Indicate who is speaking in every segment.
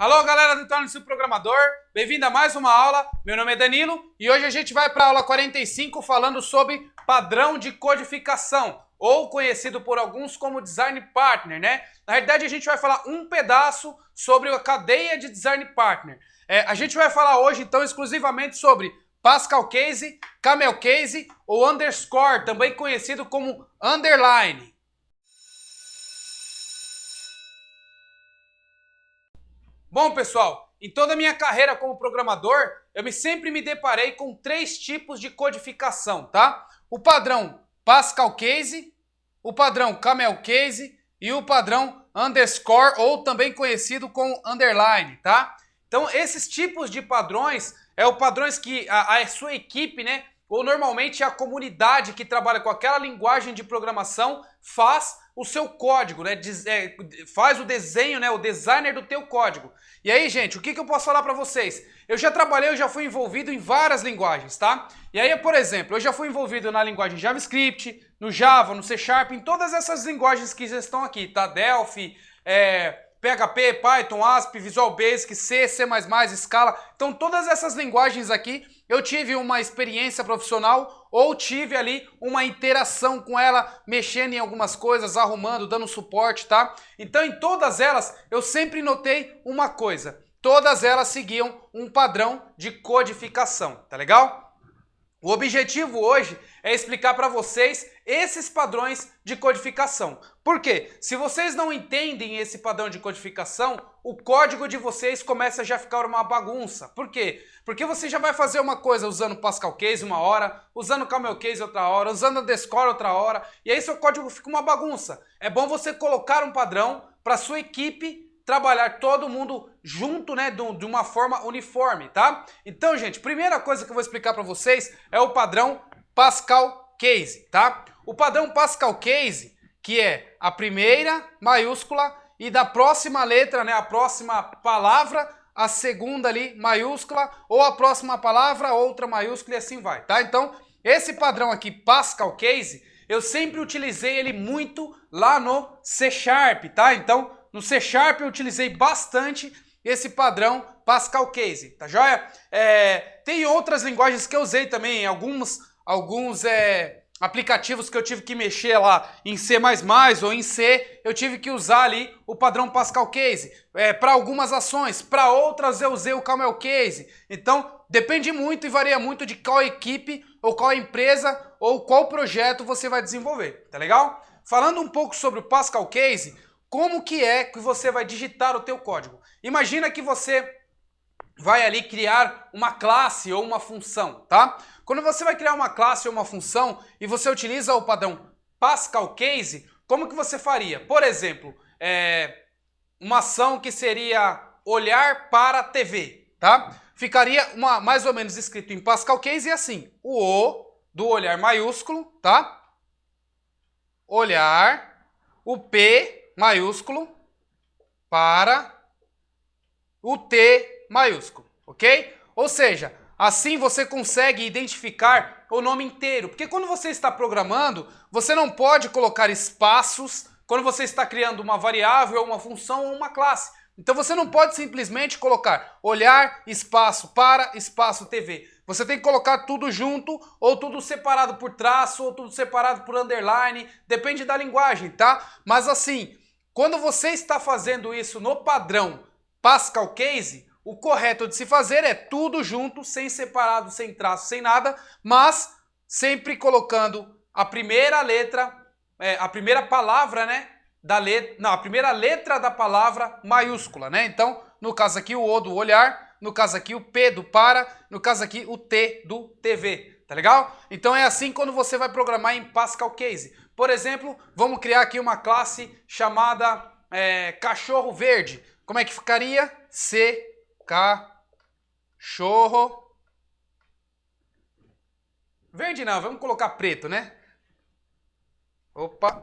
Speaker 1: Alô, galera do Torne-se Programador, bem-vindo a mais uma aula. Meu nome é Danilo e hoje a gente vai para a aula 45 falando sobre padrão de codificação, ou conhecido por alguns como Design Partner, né? Na realidade, a gente vai falar um pedaço sobre a cadeia de Design Partner. A gente vai falar hoje, então, exclusivamente sobre Pascal Case, Camel Case ou Underscore, também conhecido como Underline. Bom, pessoal, em toda a minha carreira como programador, eu sempre me deparei com três tipos de codificação, tá? O padrão Pascal Case, o padrão Camel Case e o padrão Underscore, ou também conhecido como Underline, tá? Então, esses tipos de padrões o padrões que a sua equipe, né, ou normalmente a comunidade que trabalha com aquela linguagem de programação faz o seu código, né? Faz o desenho, né? O designer do teu código. E aí, gente, o que eu posso falar para vocês? Eu já fui envolvido em várias linguagens, tá? E aí, por exemplo, eu já fui envolvido na linguagem JavaScript, no Java, no C Sharp, em todas essas linguagens que já estão aqui, tá? Delphi, PHP, Python, ASP, Visual Basic, C, C++, Scala. Então, todas essas linguagens aqui, eu tive uma experiência profissional ou tive ali uma interação com ela, mexendo em algumas coisas, arrumando, dando suporte, tá? Então, em todas elas, eu sempre notei uma coisa. Todas elas seguiam um padrão de codificação, tá legal? O objetivo hoje é explicar para vocês esses padrões de codificação. Por quê? Se vocês não entendem esse padrão de codificação, o código de vocês começa a já ficar uma bagunça. Por quê? Porque você já vai fazer uma coisa usando Pascal Case uma hora, usando Camel Case outra hora, usando Underscore outra hora, e aí seu código fica uma bagunça. É bom você colocar um padrão para sua equipe trabalhar todo mundo junto, né, de uma forma uniforme, tá? Então, gente, primeira coisa que eu vou explicar para vocês é o padrão Pascal Case, tá? O padrão Pascal Case, que é a primeira maiúscula e da próxima letra, né, a próxima palavra, a segunda ali maiúscula, ou a próxima palavra, outra maiúscula e assim vai, tá? Então, esse padrão aqui, Pascal Case, eu sempre utilizei ele muito lá no C Sharp, tá? Então, no C Sharp eu utilizei bastante esse padrão Pascal Case, tá joia? Tem outras linguagens que eu usei também, alguns aplicativos que eu tive que mexer lá em C++ ou em C, eu tive que usar ali o padrão Pascal Case. Para algumas ações, para outras eu usei o Camel Case. Então, depende muito e varia muito de qual equipe ou qual empresa ou qual projeto você vai desenvolver, tá legal? Falando um pouco sobre o Pascal Case, como que você vai digitar o teu código? Imagina que você vai ali criar uma classe ou uma função, tá? Quando você vai criar uma classe ou uma função e você utiliza o padrão Pascal Case, como que você faria? Por exemplo, uma ação que seria olhar para a TV, tá? Ficaria mais ou menos escrito em Pascal Case assim, o O do olhar maiúsculo, tá? Olhar, o P maiúsculo para o T maiúsculo, ok? Ou seja, assim você consegue identificar o nome inteiro, porque quando você está programando, você não pode colocar espaços quando você está criando uma variável, uma função ou uma classe. Então você não pode simplesmente colocar olhar, espaço, para, espaço, TV. Você tem que colocar tudo junto, ou tudo separado por traço, ou tudo separado por underline, depende da linguagem, tá? Mas assim, quando você está fazendo isso no padrão Pascal Case, o correto de se fazer é tudo junto, sem separado, sem traço, sem nada, mas sempre colocando a primeira letra, a primeira palavra, né, a primeira letra da palavra maiúscula, né? Então, no caso aqui o O do olhar, no caso aqui o P do para, no caso aqui o T do TV, tá legal? Então é assim quando você vai programar em Pascal Case. Por exemplo, vamos criar aqui uma classe chamada cachorro verde. Como é que ficaria? C, cachorro verde não, vamos colocar preto, né? Opa,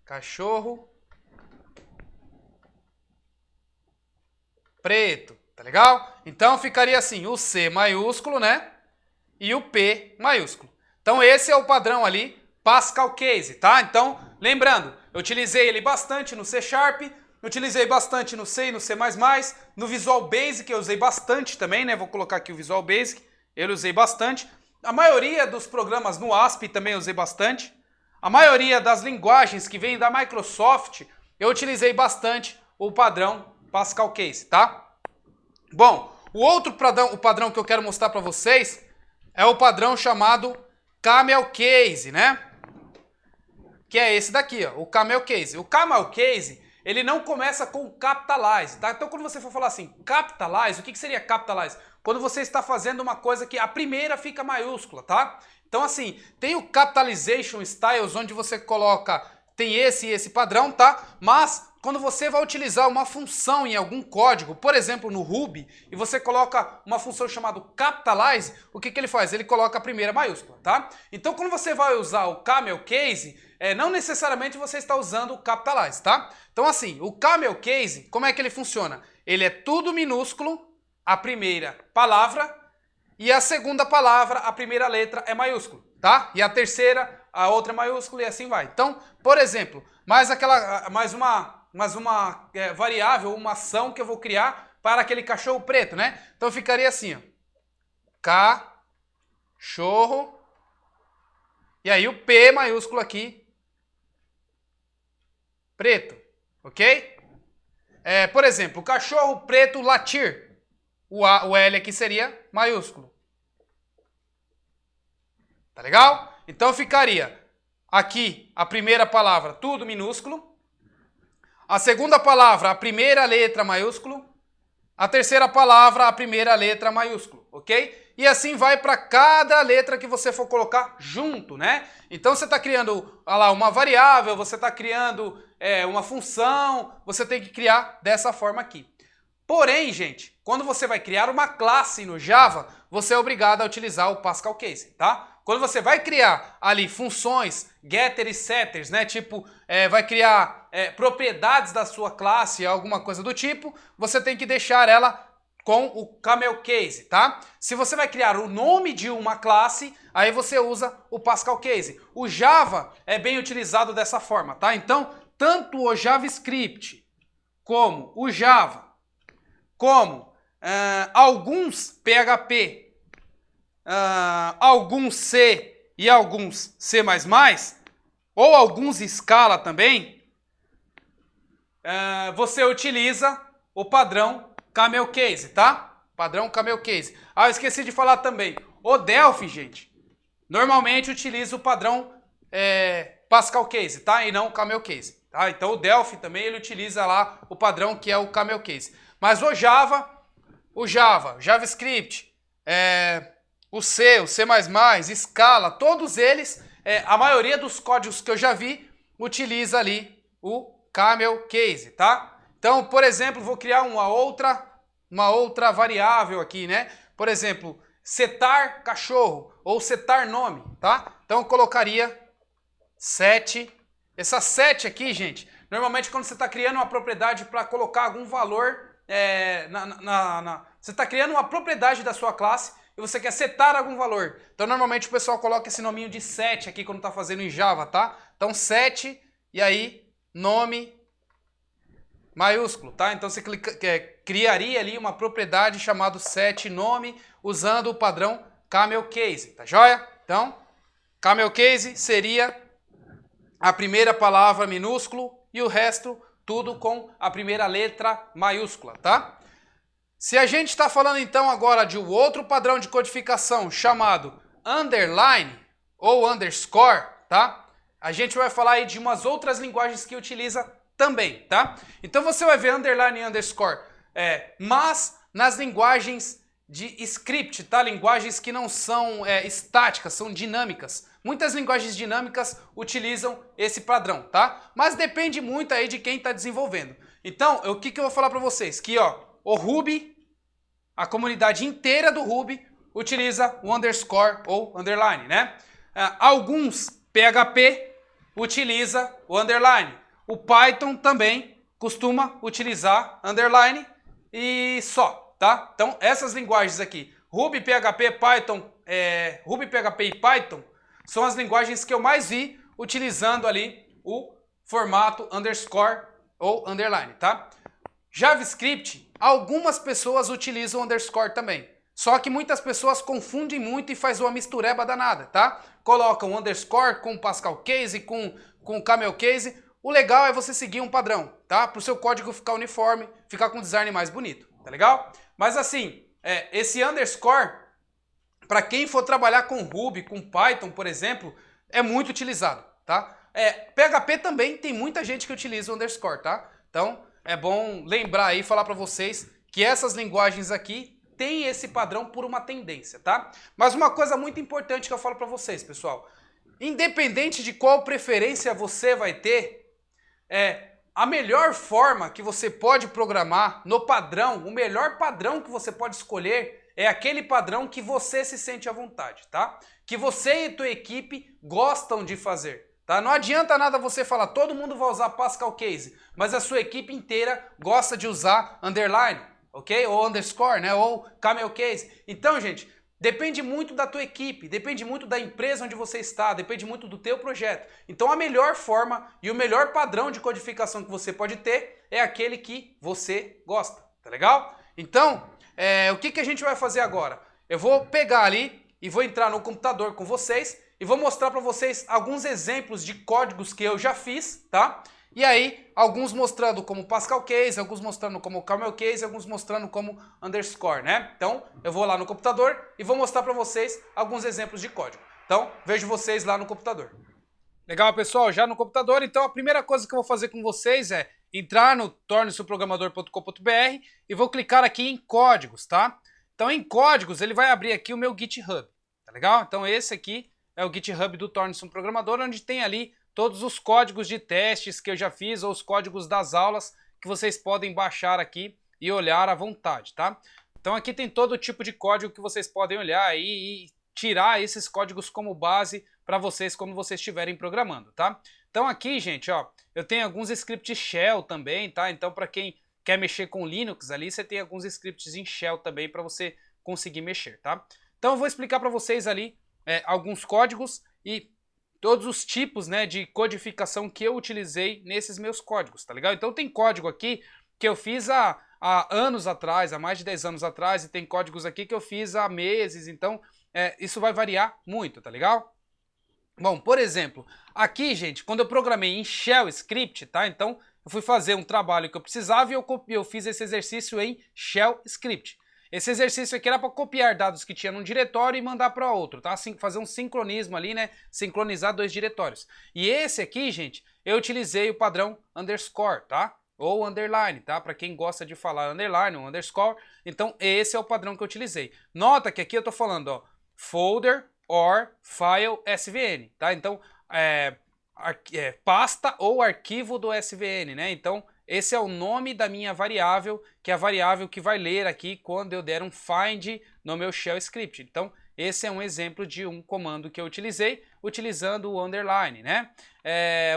Speaker 1: cachorro preto, tá legal? Então ficaria assim, o C maiúsculo, né? E o P maiúsculo. Então esse é o padrão ali, Pascal Case, tá? Então, lembrando, eu utilizei ele bastante no C Sharp, Utilizei bastante no C e no C++, no Visual Basic eu usei bastante também, né? Vou colocar aqui o Visual Basic, eu usei bastante. A maioria dos programas no ASP também eu usei bastante. A maioria das linguagens que vêm da Microsoft, eu utilizei bastante o padrão Pascal Case, tá? Bom, o padrão que eu quero mostrar para vocês é o padrão chamado Camel Case, né? Que é esse daqui, ó, o Camel Case. O Camel Case, ele não começa com capitalize, tá? Então quando você for falar assim, capitalize, o que seria capitalize? Quando você está fazendo uma coisa que a primeira fica maiúscula, tá? Então assim, tem o capitalization styles, onde você coloca, tem esse e esse padrão, tá? Mas quando você vai utilizar uma função em algum código, por exemplo no Ruby, e você coloca uma função chamada capitalize, o que ele faz? Ele coloca a primeira maiúscula, tá? Então quando você vai usar o Camel Case, não necessariamente você está usando o capitalize, tá? Então assim, o Camel Case, como é que ele funciona? Ele é tudo minúsculo, a primeira palavra, e a segunda palavra, a primeira letra é maiúsculo, tá? E a terceira, a outra é maiúscula e assim vai. Então, por exemplo, mais uma variável, uma ação que eu vou criar para aquele cachorro preto, né? Então ficaria assim, ó. Cachorro. E aí o P maiúsculo aqui. Preto, ok? Por exemplo, o cachorro preto latir. O L aqui seria maiúsculo. Tá legal? Então ficaria aqui a primeira palavra tudo minúsculo. A segunda palavra, a primeira letra maiúsculo. A terceira palavra, a primeira letra maiúsculo, ok? E assim vai para cada letra que você for colocar junto, né? Então você está criando lá, uma variável, você está criando uma função, você tem que criar dessa forma aqui. Porém, gente, quando você vai criar uma classe no Java, você é obrigado a utilizar o Pascal Case, tá? Quando você vai criar ali funções, getters e setters, né? Tipo, vai criar propriedades da sua classe, alguma coisa do tipo, você tem que deixar ela com o Camel Case, tá? Se você vai criar o nome de uma classe, aí você usa o Pascal Case. O Java é bem utilizado dessa forma, tá? Então, tanto o JavaScript como o Java, como alguns PHP, alguns C e alguns C++, ou alguns Scala também, você utiliza o padrão Camel Case, tá? Padrão Camel Case. Ah, eu esqueci de falar também. O Delphi, gente, normalmente utiliza o padrão Pascal Case, tá? E não o Camel Case, tá? Então o Delphi também ele utiliza lá o padrão que é o Camel Case. Mas o JavaScript, o C, Scala, todos eles, a maioria dos códigos que eu já vi, utiliza ali o Camel Case, tá? Então, por exemplo, vou criar uma outra variável aqui, né? Por exemplo, setar cachorro ou setar nome, tá? Então eu colocaria set. Essa set aqui, gente, normalmente quando você está criando uma propriedade para colocar algum valor você está criando uma propriedade da sua classe e você quer setar algum valor. Então normalmente o pessoal coloca esse nominho de set aqui quando está fazendo em Java, tá? Então set e aí nome maiúsculo, tá? Então você criaria ali uma propriedade chamada set nome usando o padrão Camel Case, tá joia? Então Camel Case seria a primeira palavra minúsculo e o resto tudo com a primeira letra maiúscula, tá? Se a gente está falando então agora de um outro padrão de codificação chamado underline ou underscore, tá? A gente vai falar aí de umas outras linguagens que utiliza também, tá? Então você vai ver underline e underscore, mas nas linguagens de script, tá? Linguagens que não são estáticas, são dinâmicas. Muitas linguagens dinâmicas utilizam esse padrão, tá? Mas depende muito aí de quem está desenvolvendo. Então, o que eu vou falar para vocês? Que, ó, o Ruby, a comunidade inteira do Ruby utiliza o underscore ou underline, né? Alguns PHP utiliza o underline. O Python também costuma utilizar underline e só, tá? Então, essas linguagens aqui, Ruby, PHP, Python, Ruby, PHP e Python, são as linguagens que eu mais vi utilizando ali o formato underscore ou underline, tá? JavaScript, algumas pessoas utilizam underscore também. Só que muitas pessoas confundem muito e faz uma mistureba danada, tá? Colocam underscore com Pascal Case, com Camel Case. O legal é você seguir um padrão, tá? Para o seu código ficar uniforme, ficar com um design mais bonito, tá legal? Mas assim, esse underscore, para quem for trabalhar com Ruby, com Python, por exemplo, é muito utilizado, tá? PHP também tem muita gente que utiliza o underscore, tá? Então, é bom lembrar aí, falar para vocês que essas linguagens aqui têm esse padrão por uma tendência, tá? Mas uma coisa muito importante que eu falo para vocês, pessoal, independente de qual preferência você vai ter, a melhor forma que você pode programar no padrão, o melhor padrão que você pode escolher é aquele padrão que você se sente à vontade, tá? Que você e tua equipe gostam de fazer. Tá? Não adianta nada você falar, todo mundo vai usar Pascal Case, mas a sua equipe inteira gosta de usar underline, ok? Ou underscore, né? Ou camel case. Então, gente, depende muito da tua equipe, depende muito da empresa onde você está, depende muito do teu projeto. Então, a melhor forma e o melhor padrão de codificação que você pode ter é aquele que você gosta, tá legal? Então, o que a gente vai fazer agora? Eu vou pegar ali e vou entrar no computador com vocês e vou mostrar para vocês alguns exemplos de códigos que eu já fiz, tá? E aí, alguns mostrando como Pascal Case, alguns mostrando como Camel Case, alguns mostrando como underscore, né? Então, eu vou lá no computador e vou mostrar para vocês alguns exemplos de código. Então, vejo vocês lá no computador. Legal, pessoal? Já no computador, então a primeira coisa que eu vou fazer com vocês é entrar no torne-se-programador.com.br e vou clicar aqui em códigos, tá? Então, em códigos, ele vai abrir aqui o meu GitHub, tá legal? Então, esse aqui é o GitHub do Torne-se um Programador, onde tem ali todos os códigos de testes que eu já fiz ou os códigos das aulas que vocês podem baixar aqui e olhar à vontade, tá? Então aqui tem todo tipo de código que vocês podem olhar aí e tirar esses códigos como base para vocês quando vocês estiverem programando, tá? Então aqui, gente, ó, eu tenho alguns scripts shell também, tá? Então para quem quer mexer com Linux ali, você tem alguns scripts em shell também para você conseguir mexer, tá? Então eu vou explicar para vocês ali alguns códigos e todos os tipos, né, de codificação que eu utilizei nesses meus códigos, tá legal? Então tem código aqui que eu fiz há anos atrás, há mais de 10 anos atrás, e tem códigos aqui que eu fiz há meses, então isso vai variar muito, tá legal? Bom, por exemplo, aqui, gente, quando eu programei em Shell Script, tá? Então eu fui fazer um trabalho que eu precisava e eu fiz esse exercício em Shell Script. Esse exercício aqui era para copiar dados que tinha num diretório e mandar para outro, tá? Assim, fazer um sincronismo ali, né? Sincronizar dois diretórios. E esse aqui, gente, eu utilizei o padrão underscore, tá? Ou underline, tá? Para quem gosta de falar underline ou underscore. Então, esse é o padrão que eu utilizei. Nota que aqui eu tô falando, ó, folder or file SVN, tá? Então, pasta ou arquivo do SVN, né? Então, esse é o nome da minha variável, que é a variável que vai ler aqui quando eu der um find no meu shell script. Então, esse é um exemplo de um comando que eu utilizei, utilizando o underline, né?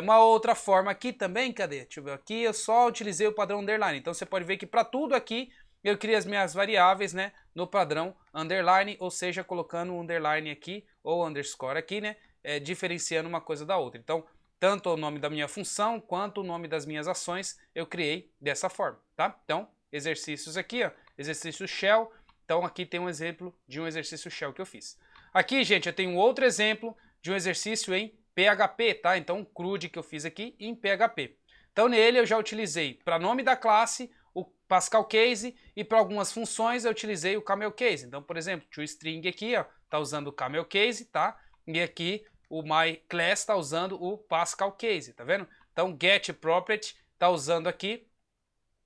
Speaker 1: Uma outra forma aqui também, cadê? Deixa eu ver aqui, eu só utilizei o padrão underline. Então, você pode ver que para tudo aqui, eu crio as minhas variáveis, né? No padrão underline, ou seja, colocando o underline aqui, ou underscore aqui, né? Diferenciando uma coisa da outra. Então, tanto o nome da minha função quanto o nome das minhas ações eu criei dessa forma, tá? Então, exercícios aqui, ó, exercício shell. Então, aqui tem um exemplo de um exercício shell que eu fiz. Aqui, gente, eu tenho outro exemplo de um exercício em PHP, tá? Então, um CRUD que eu fiz aqui em PHP. Então, nele eu já utilizei para nome da classe o Pascal Case e para algumas funções eu utilizei o Camel Case. Então, por exemplo, toString aqui, ó, tá usando o Camel Case, tá? E aqui o myClass está usando o Pascal Case, tá vendo? Então, getProperty está usando aqui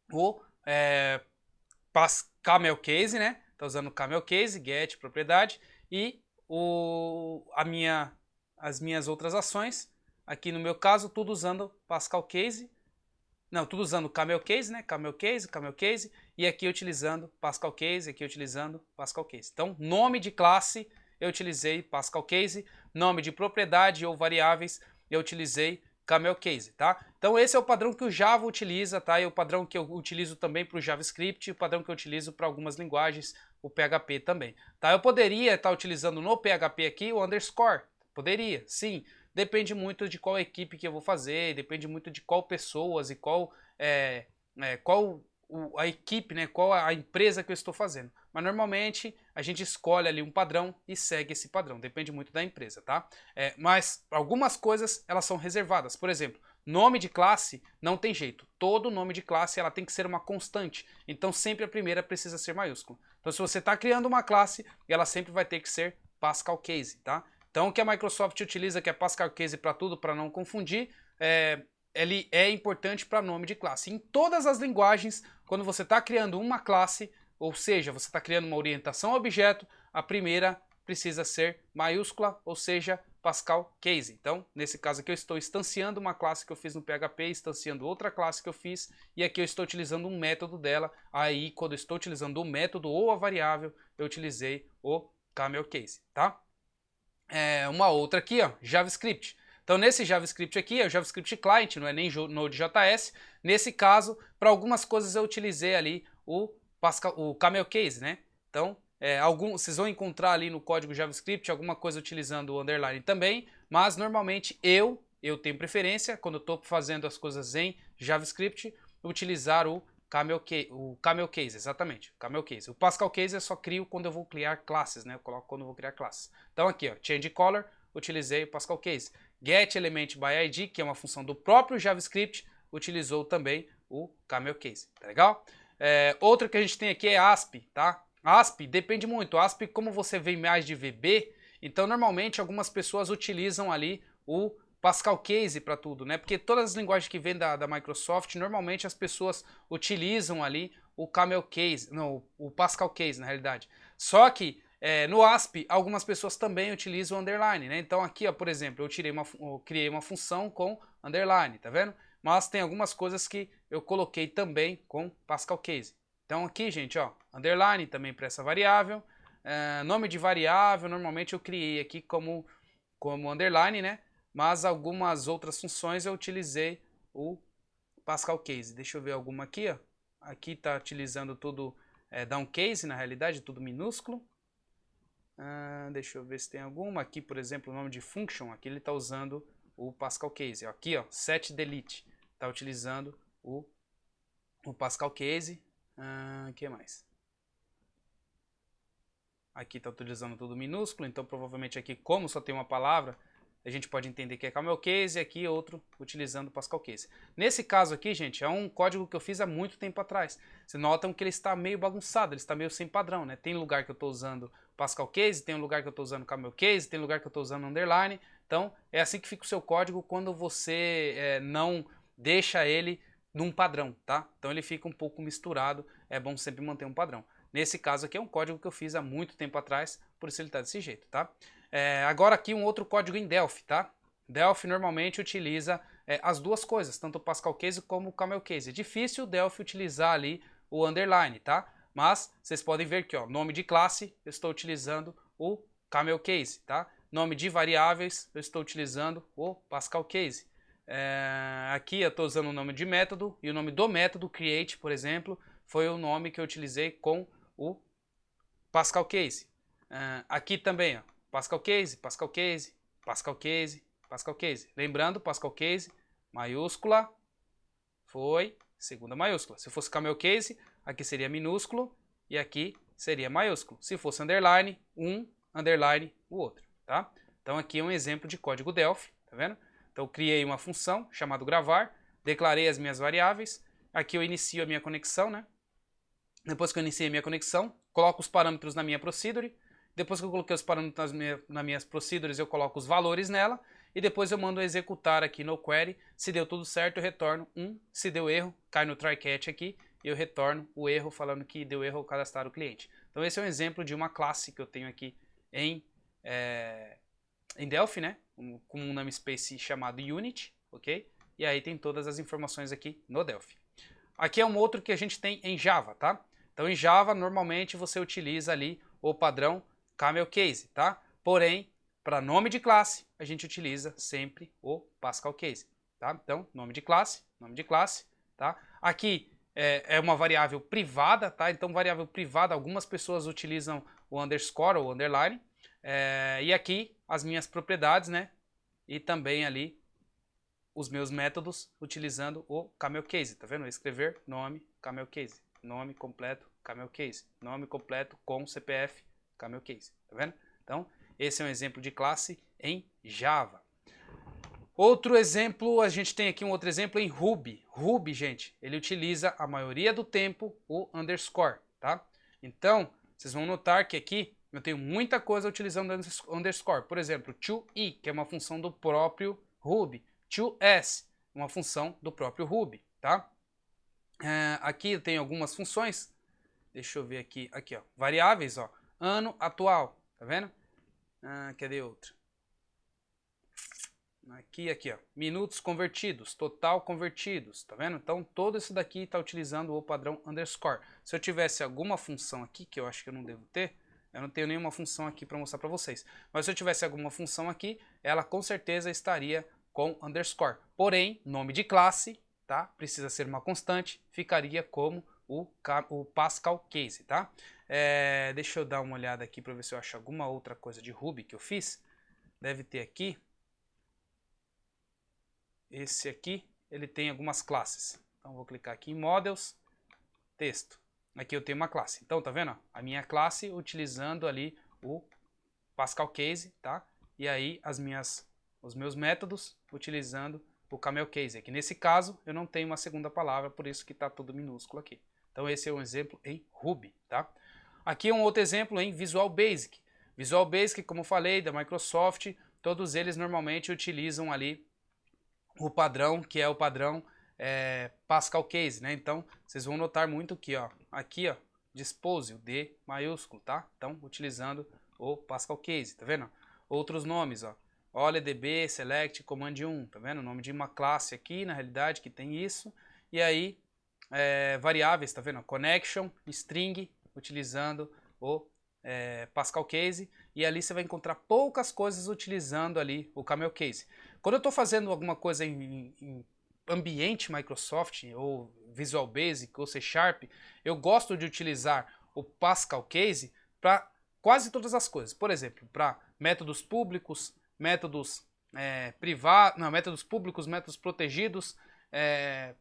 Speaker 1: o Camel Case, né? Está usando o Camel Case, getPropriedade, e as minhas outras ações, aqui no meu caso, tudo usando Pascal Case. Não, tudo usando Camel Case, né? Camel Case, e aqui utilizando Pascal Case, aqui utilizando Pascal Case. Então, nome de classe, eu utilizei Pascal Case, nome de propriedade ou variáveis, eu utilizei Camel Case, tá? Então esse é o padrão que o Java utiliza, tá? E o padrão que eu utilizo também para o JavaScript, e o padrão que eu utilizo para algumas linguagens, o PHP também, tá? Eu poderia estar utilizando no PHP aqui o underscore, poderia, sim. Depende muito de qual equipe que eu vou fazer, depende muito de qual pessoas e qual qual a equipe, né, qual a empresa que eu estou fazendo. Mas normalmente a gente escolhe ali um padrão e segue esse padrão, depende muito da empresa, tá? Mas algumas coisas elas são reservadas. Por exemplo, nome de classe não tem jeito. Todo nome de classe ela tem que ser uma constante. Então sempre a primeira precisa ser maiúsculo. Então se você está criando uma classe, ela sempre vai ter que ser Pascal Case, tá? Então o que a Microsoft utiliza, que é Pascal Case para tudo, para não confundir, ele é importante para nome de classe. Em todas as linguagens, quando você está criando uma classe, ou seja, você está criando uma orientação a objeto, a primeira precisa ser maiúscula, ou seja, Pascal Case. Então, nesse caso aqui eu estou instanciando uma classe que eu fiz no PHP, instanciando outra classe que eu fiz, e aqui eu estou utilizando um método dela. Aí, quando eu estou utilizando o método ou a variável, eu utilizei o Camel Case, tá? Uma outra aqui, ó, JavaScript. Então, nesse JavaScript aqui, é o JavaScript Client, não é nem Node.js. Nesse caso, para algumas coisas eu utilizei ali o Camel Case, né? Então, vocês vão encontrar ali no código JavaScript alguma coisa utilizando o underline também, mas normalmente eu tenho preferência, quando eu estou fazendo as coisas em JavaScript, utilizar o Camel Case, exatamente, Camel Case. O Pascal Case eu só crio quando eu vou criar classes, né? Eu coloco quando eu vou criar classes. Então aqui, ó, Change Color, utilizei o Pascal Case. Get Element by ID, que é uma função do próprio JavaScript, utilizou também o Camel Case, tá legal? Outra que a gente tem aqui é ASP, tá? ASP depende muito. ASP, como você vê mais de VB, então normalmente algumas pessoas utilizam ali o Pascal Case para tudo, né? Porque todas as linguagens que vêm da Microsoft, normalmente as pessoas utilizam ali o Camel Case, não, o Pascal Case na realidade. Só que no ASP, algumas pessoas também utilizam o underline, né? Então aqui, ó, por exemplo, eu criei uma função com underline, tá vendo? Mas tem algumas coisas que eu coloquei também com Pascal Case. Então aqui, gente, ó, underline também para essa variável. Nome de variável, normalmente eu criei aqui como underline, né? Mas algumas outras funções eu utilizei o Pascal Case. Deixa eu ver alguma aqui, ó. Aqui está utilizando tudo downcase, na realidade, tudo minúsculo. Deixa eu ver se tem alguma. Aqui, por exemplo, o nome de function, aqui ele está usando o Pascal Case. Aqui, ó, set delete, está utilizando o Pascal Case. O que mais? Aqui está utilizando tudo minúsculo, então provavelmente aqui, como só tem uma palavra, a gente pode entender que é Camel Case e aqui outro utilizando Pascal Case. Nesse caso aqui, gente, é um código que eu fiz há muito tempo atrás. Vocês notam que ele está meio bagunçado, ele está meio sem padrão, né? Tem lugar que eu estou usando Pascal Case, tem lugar que eu estou usando Camel Case, tem lugar que eu estou usando underline. Então, é assim que fica o seu código quando você não deixa ele num padrão, tá? Então ele fica um pouco misturado, é bom sempre manter um padrão. Nesse caso aqui é um código que eu fiz há muito tempo atrás, por isso ele está desse jeito, tá? Agora aqui um outro código em Delphi, tá? Delphi normalmente utiliza as duas coisas, tanto o Pascal Case como o Camel Case. É difícil o Delphi utilizar ali o underline, tá? Mas vocês podem ver que, ó, nome de classe, eu estou utilizando o Camel Case, tá? Nome de variáveis, eu estou utilizando o Pascal Case. Aqui eu estou usando o nome de método, e o nome do método, create, por exemplo, foi o nome que eu utilizei com o Pascal Case. Aqui também, ó, Pascal Case, Pascal Case, Pascal Case, Pascal Case. Lembrando, Pascal Case, maiúscula, foi segunda maiúscula. Se fosse Camel Case, aqui seria minúsculo e aqui seria maiúsculo. Se fosse underline, um, underline, o outro, tá? Então aqui é um exemplo de código Delphi, tá vendo? Então eu criei uma função chamada gravar, declarei as minhas variáveis, aqui eu inicio a minha conexão, né? Depois que eu iniciei a minha conexão, coloco os parâmetros na minha procedure. Depois que eu coloquei os parâmetros nas minhas procedures, eu coloco os valores nela. E depois eu mando executar aqui no query. Se deu tudo certo, eu retorno 1. Se deu erro, cai no try catch aqui. E eu retorno o erro falando que deu erro ao cadastrar o cliente. Então esse é um exemplo de uma classe que eu tenho aqui em Delphi, né? Com um namespace chamado Unity, ok? E aí tem todas as informações aqui no Delphi. Aqui é um outro que a gente tem em Java, tá? Então em Java, normalmente você utiliza ali o padrão Camel Case, tá? Porém, para nome de classe, a gente utiliza sempre o Pascal Case, tá? Então, nome de classe, tá? Aqui é uma variável privada, tá? Então, variável privada, algumas pessoas utilizam o underscore ou underline. E aqui, as minhas propriedades, né? E também ali os meus métodos utilizando o camel case, tá vendo? Escrever nome, camel case, nome completo, camel case, nome completo com CPF, camel case, tá vendo? Então, esse é um exemplo de classe em Java. Outro exemplo, a gente tem aqui um outro exemplo em Ruby. Ruby, gente, ele utiliza a maioria do tempo o underscore, tá? Então, vocês vão notar que aqui eu tenho muita coisa utilizando underscore. Por exemplo, to-i, que é uma função do próprio Ruby. To-s, uma função do próprio Ruby, tá? Aqui eu tenho algumas funções. Deixa eu ver aqui. Aqui, ó. Variáveis, ó. Ano atual, tá vendo? Cadê outra? Aqui, ó. Minutos convertidos, total convertidos, tá vendo? Então, todo isso daqui está utilizando o padrão underscore. Se eu tivesse alguma função aqui, que eu acho que eu não devo ter, eu não tenho nenhuma função aqui para mostrar para vocês. Mas se eu tivesse alguma função aqui, ela com certeza estaria com underscore. Porém, nome de classe, tá? Precisa ser uma constante, ficaria como o Pascal Case, tá? Deixa eu dar uma olhada aqui para ver se eu acho alguma outra coisa de Ruby que eu fiz. Deve ter aqui. Esse aqui, ele tem algumas classes. Então, vou clicar aqui em Models, Texto. Aqui eu tenho uma classe. Então, tá vendo? A minha classe utilizando ali o Pascal Case, tá? E aí, os meus métodos utilizando o Camel Case. Aqui nesse caso, eu não tenho uma segunda palavra, por isso que está tudo minúsculo aqui. Então, esse é um exemplo em Ruby, tá? Aqui é um outro exemplo em Visual Basic. Visual Basic, como eu falei, da Microsoft, todos eles normalmente utilizam ali o padrão, que é o padrão Pascal Case, né? Então, vocês vão notar muito aqui, ó, Dispose, o D maiúsculo, tá? Então, utilizando o Pascal Case, tá vendo? Outros nomes, ó, OLEDB, Select, Command 1, tá vendo? O nome de uma classe aqui, na realidade, que tem isso. E aí, variáveis, tá vendo? Connection, String, utilizando o Pascal Case. E ali você vai encontrar poucas coisas utilizando ali o Camel Case. Quando eu estou fazendo alguma coisa em ambiente Microsoft, ou Visual Basic, ou C Sharp, eu gosto de utilizar o Pascal Case para quase todas as coisas. Por exemplo, para métodos públicos, métodos privados, não, métodos públicos, métodos protegidos,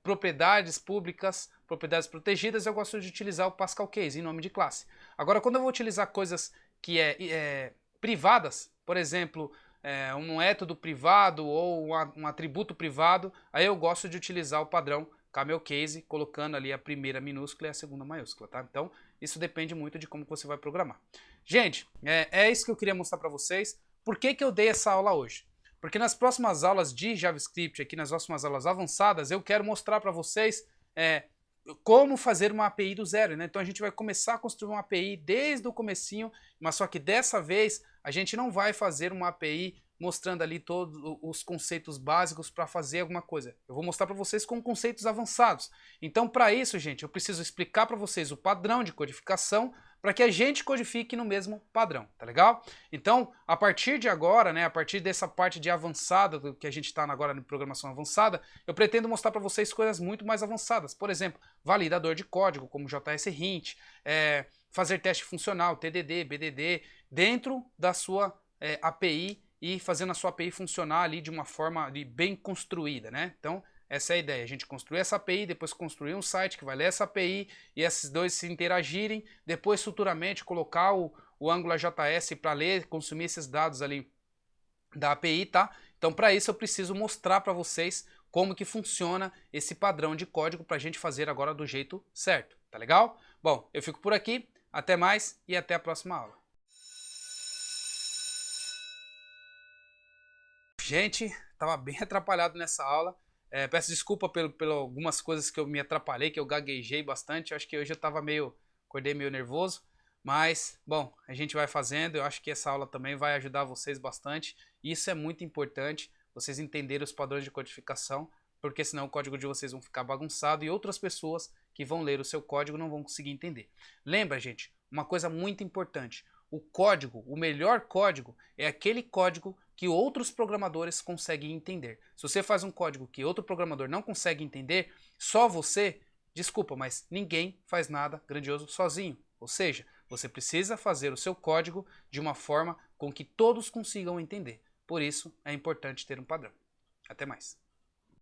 Speaker 1: propriedades públicas, propriedades protegidas, eu gosto de utilizar o Pascal Case em nome de classe. Agora, quando eu vou utilizar coisas que privadas, por exemplo, um método privado ou um atributo privado, aí eu gosto de utilizar o padrão Camel Case, colocando ali a primeira minúscula e a segunda maiúscula, tá? Então, isso depende muito de como você vai programar. Gente, é isso que eu queria mostrar para vocês. Por que eu dei essa aula hoje? Porque nas próximas aulas de JavaScript, aqui nas próximas aulas avançadas, eu quero mostrar para vocês como fazer uma API do zero, né? Então a gente vai começar a construir uma API desde o comecinho, mas só que dessa vez a gente não vai fazer uma API mostrando ali todos os conceitos básicos para fazer alguma coisa. Eu vou mostrar para vocês com conceitos avançados. Então, para isso, gente, eu preciso explicar para vocês o padrão de codificação para que a gente codifique no mesmo padrão, tá legal? Então, a partir de agora, né, a partir dessa parte de avançada, do que a gente está agora em programação avançada, eu pretendo mostrar para vocês coisas muito mais avançadas. Por exemplo, validador de código, como JS Hint, fazer teste funcional, TDD, BDD, dentro da sua API, e fazendo a sua API funcionar ali de uma forma ali bem construída, né? Então, essa é a ideia, a gente construir essa API, depois construir um site que vai ler essa API e esses dois se interagirem, depois futuramente colocar o AngularJS para ler, consumir esses dados ali da API, tá? Então, para isso eu preciso mostrar para vocês como que funciona esse padrão de código para a gente fazer agora do jeito certo, tá legal? Bom, eu fico por aqui, até mais e até a próxima aula. Gente, estava bem atrapalhado nessa aula. Peço desculpa por algumas coisas que eu me atrapalhei, que eu gaguejei bastante. Eu acho que hoje eu acordei meio nervoso. Mas, bom, a gente vai fazendo. Eu acho que essa aula também vai ajudar vocês bastante. Isso é muito importante, vocês entenderem os padrões de codificação, porque senão o código de vocês vão ficar bagunçado e outras pessoas que vão ler o seu código não vão conseguir entender. Lembra, gente, uma coisa muito importante. O código, o melhor código, é aquele código que outros programadores conseguem entender. Se você faz um código que outro programador não consegue entender, só você, desculpa, mas ninguém faz nada grandioso sozinho. Ou seja, você precisa fazer o seu código de uma forma com que todos consigam entender. Por isso, é importante ter um padrão. Até mais.